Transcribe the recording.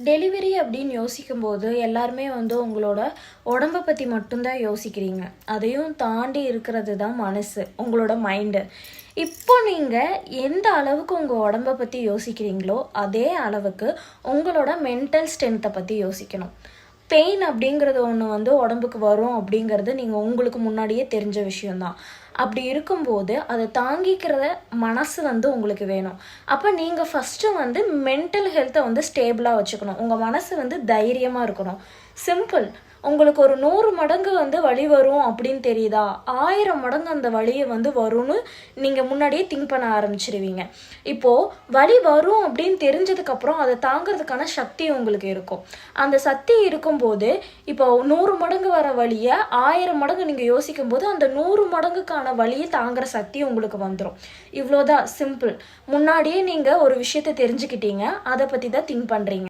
Delivery அப்படின்னு யோசிக்கும்போது எல்லாருமே உங்களோட உடம்ப பற்றி மட்டும்தான் யோசிக்கிறீங்க. அதையும் தாண்டி இருக்கிறது தான் மனசு, உங்களோட மைண்டு. இப்போ நீங்கள் எந்த அளவுக்கு உங்கள் உடம்ப பற்றி யோசிக்கிறீங்களோ அதே அளவுக்கு உங்களோட மென்டல் ஸ்ட்ரென்த்தை பற்றி யோசிக்கணும். பெயின் அப்படிங்கிறது ஒன்று உடம்புக்கு வரும் அப்படிங்கிறது நீங்கள் உங்களுக்கு முன்னாடியே தெரிஞ்ச விஷயம்தான். அப்படி இருக்கும்போது அதை தாங்கிக்கிறத மனசு உங்களுக்கு வேணும். அப்போ நீங்கள் ஃபஸ்ட்டு மென்டல் ஹெல்த்தை ஸ்டேபிளாக வச்சுக்கணும். உங்கள் மனசு தைரியமாக இருக்கணும். சிம்பிள். உங்களுக்கு ஒரு 100 மடங்கு வலி வரும் அப்படின்னு தெரியுதா, 1000 மடங்கு அந்த வலியை வரும்னு நீங்கள் முன்னாடியே திங்க் பண்ண ஆரம்பிச்சிருவீங்க. இப்போது வலி வரும் அப்படின்னு தெரிஞ்சதுக்கப்புறம் அதை தாங்கிறதுக்கான சக்தி உங்களுக்கு இருக்கும். அந்த சக்தி இருக்கும்போது இப்போ 100 மடங்கு வர வலியை 1000 மடங்கு நீங்கள் யோசிக்கும் போது அந்த 100 மடங்குக்கான வலியை தாங்குற சக்தி உங்களுக்கு வந்துடும். இவ்வளோதான், சிம்பிள். முன்னாடியே நீங்கள் ஒரு விஷயத்தை தெரிஞ்சுக்கிட்டீங்க, அதை பற்றி தான் திங்க் பண்ணுறீங்க.